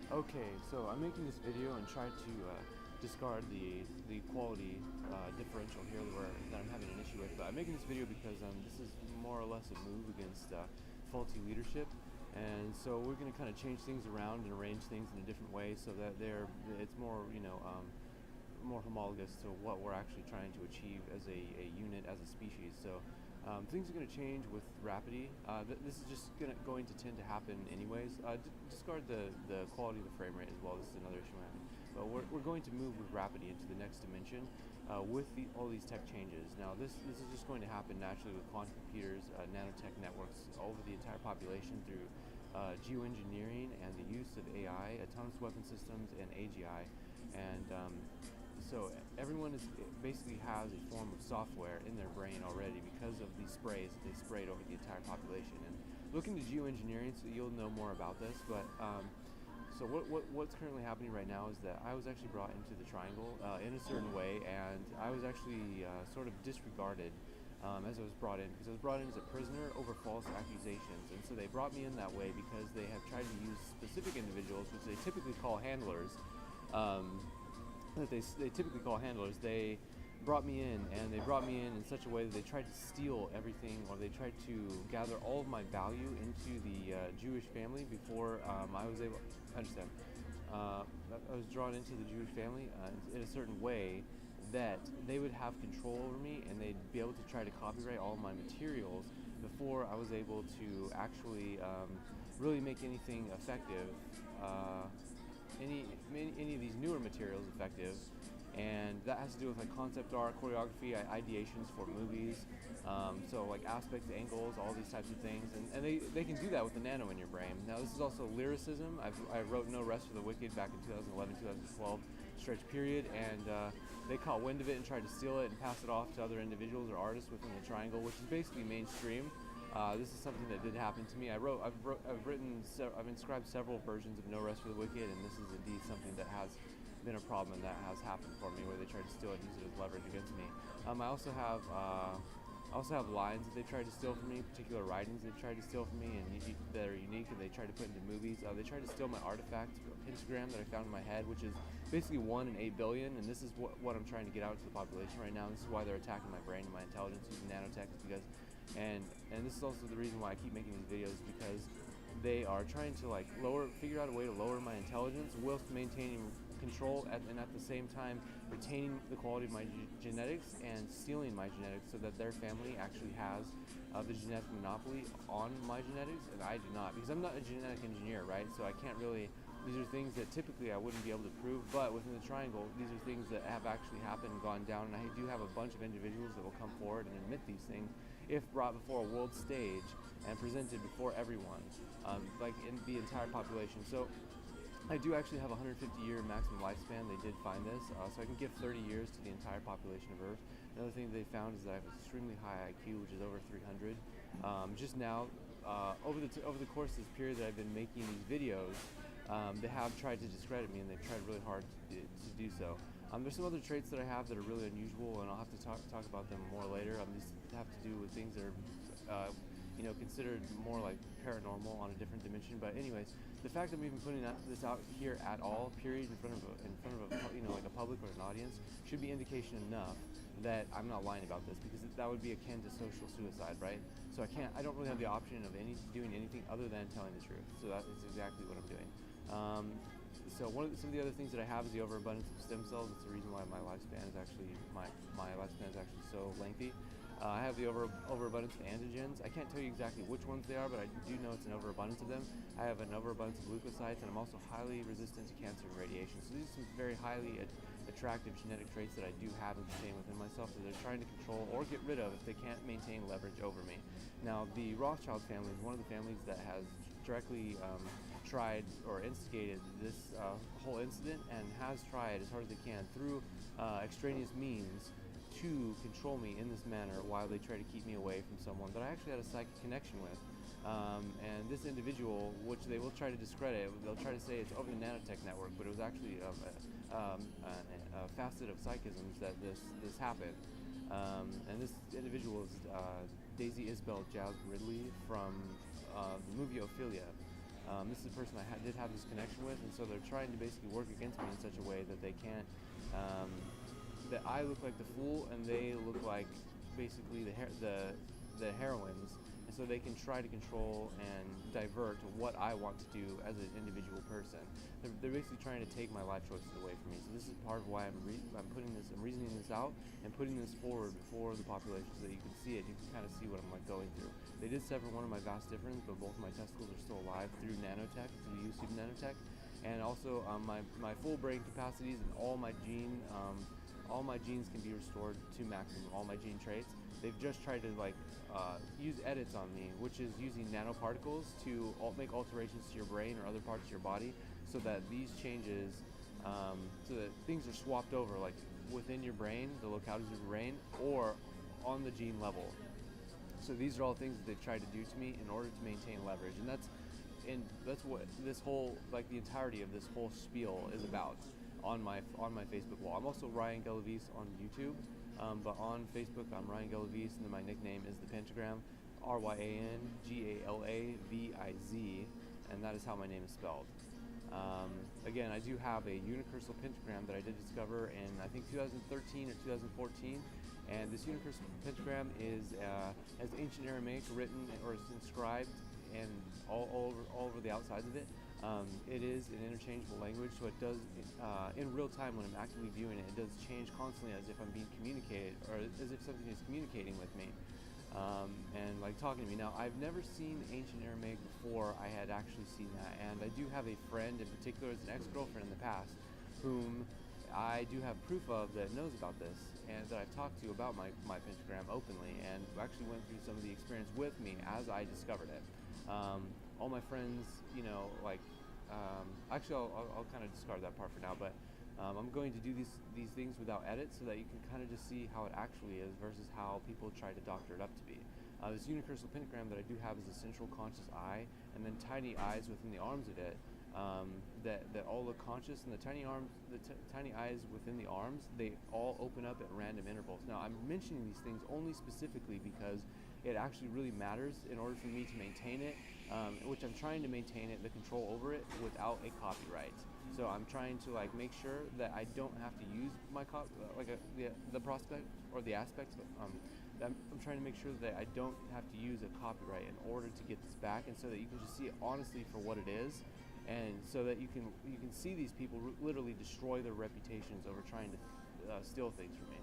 Okay, so I'm making this video and try to discard the quality differential here that I'm having an issue with. But I'm making this video because this is more or less a move against faulty leadership, and so we're going to kind of change things around and arrange things in a different way so that it's more more homologous to what we're actually trying to achieve as a unit, as a species. So things are going to change with rapidity. This is just going to tend to happen anyways. Discard the quality of the frame rate as well. This is another issue we're having. But we're going to move with rapidity into the next dimension with all these tech changes. Now this is just going to happen naturally with quantum computers, nanotech networks over the entire population through geoengineering and the use of AI, autonomous weapon systems, and AGI. And so everyone basically has a form of software in their brain already because of these sprays that they sprayed over the entire population. And look into geoengineering, so you'll know more about this. But so what's currently happening right now is that I was actually brought into the triangle in a certain way, and I was actually sort of disregarded as I was brought in, because I was brought in as a prisoner over false accusations. And so they brought me in that way because they have tried to use specific individuals, which they typically call handlers. They typically call handlers. They brought me in, and they brought me in such a way that they tried to steal everything, or they tried to gather all of my value into the Jewish family before I was able to understand. I was drawn into the Jewish family in a certain way that they would have control over me, and they'd be able to try to copyright all of my materials before I was able to actually really make anything effective. Any of these newer materials effective, and that has to do with like concept art, choreography, ideations for movies, so like aspects, angles, all these types of things, and they can do that with the nano in your brain. Now this is also lyricism. I wrote No Rest for the Wicked back in 2011, 2012 stretch period, and they caught wind of it and tried to steal it and pass it off to other individuals or artists within the triangle, which is basically mainstream. This is something that did happen to me. I've inscribed several versions of No Rest for the Wicked, and this is indeed something that has been a problem and that has happened for me, where they tried to steal it and use it as leverage against me. I also have lines that they tried to steal from me, particular writings they tried to steal from me, and that are unique, and they tried to put into movies. They tried to steal my artifact Instagram that I found in my head, which is basically 1 in 8 billion, and this is what I'm trying to get out to the population right now. This is why they're attacking my brain and my intelligence using nanotech, because and this is also the reason why I keep making these videos, because they are trying to figure out a way to lower my intelligence whilst maintaining control and at the same time retaining the quality of my genetics and stealing my genetics, so that their family actually has the genetic monopoly on my genetics and I do not, because I'm not a genetic engineer, right? So I can't really. These are things that typically I wouldn't be able to prove, but within the triangle, these are things that have actually happened and gone down, and I do have a bunch of individuals that will come forward and admit these things if brought before a world stage and presented before everyone, like in the entire population. So I do actually have a 150-year maximum lifespan. They did find this, so I can give 30 years to the entire population of Earth. Another thing they found is that I have an extremely high IQ, which is over 300. Just now, over the course of this period that I've been making these videos, they have tried to discredit me, and they've tried really hard to do so. There's some other traits that I have that are really unusual, and I'll have to talk about them more later. These have to do with things that are considered more like paranormal on a different dimension. But anyways, the fact that I'm even putting this out here at all, period, in front of a like a public or an audience, should be indication enough that I'm not lying about this, because that would be akin to social suicide, right? So I don't really have the option of doing anything other than telling the truth. So that is exactly what I'm doing. So some of the other things that I have is the overabundance of stem cells. It's the reason why my lifespan is actually so lengthy. I have the overabundance of antigens. I can't tell you exactly which ones they are, but I do know it's an overabundance of them. I have an overabundance of leukocytes, and I'm also highly resistant to cancer and radiation. So these are some very highly attractive genetic traits that I do have and contain within myself that they're trying to control or get rid of if they can't maintain leverage over me. Now, the Rothschild family is one of the families that has directly tried or instigated this whole incident, and has tried as hard as they can through extraneous means to control me in this manner, while they try to keep me away from someone that I actually had a psychic connection with. And this individual, which they will try to discredit, they'll try to say it's over the nanotech network, but it was actually a facet of psychisms that this happened. And this individual is Daisy Isabel Ridley from the movie Ophelia. This is a person I did have this connection with, and so they're trying to basically work against me in such a way that they can't, that I look like the fool and they look like basically the heroines, and so they can try to control and divert what I want to do as an individual person. They're basically trying to take my life choices away from me. So this is part of why I'm reasoning this out and putting this forward before the population so that you can see it. You can kind of see what I'm like going through. They did sever one of my vas deferens, but both of my testicles are still alive through nanotech, through the use of nanotech, and also my full brain capacities and all my genes can be restored to maximum. All my gene traits. They've just tried to use edits on me, which is using nanoparticles to make alterations to your brain or other parts of your body, so that these changes, so that things are swapped over, like within your brain, the localities of your brain, or on the gene level. So these are all things that they've tried to do to me in order to maintain leverage, and that's what this whole, like the entirety of this whole spiel is about on my Facebook wall. I'm also Ryan Galavis on YouTube, but on Facebook I'm Ryan Galavis, and then my nickname is the Pentagram, RyanGalaviz, and that is how my name is spelled. Again, I do have a unicursal pentagram that I did discover in, I think, 2013 or 2014, and this unicursal pentagram is has ancient Aramaic written or inscribed and all over the outsides of it. It is an interchangeable language, so it does, in real time when I'm actively viewing it, it does change constantly as if I'm being communicated, or as if something is communicating with me, and like talking to me. Now, I've never seen ancient Aramaic before I had actually seen that, and I do have a friend in particular, as an ex-girlfriend in the past, whom I do have proof of that knows about this, and that I've talked to about my pentagram openly, and actually went through some of the experience with me as I discovered it. All my friends, actually I'll kind of discard that part for now, but I'm going to do these things without edits so that you can kind of just see how it actually is versus how people try to doctor it up to be. This unicursal pentagram that I do have is a central conscious eye, and then tiny eyes within the arms of it, that all look conscious, and the tiny eyes within the arms, they all open up at random intervals. Now, I'm mentioning these things only specifically because it actually really matters in order for me to maintain it, which I'm trying to maintain it, the control over it, without a copyright. So I'm trying to make sure that I don't have to use my the prospect or the aspect. I'm trying to make sure that I don't have to use a copyright in order to get this back, and so that you can just see it honestly for what it is, and so that you can see these people literally destroy their reputations over trying to steal things from me.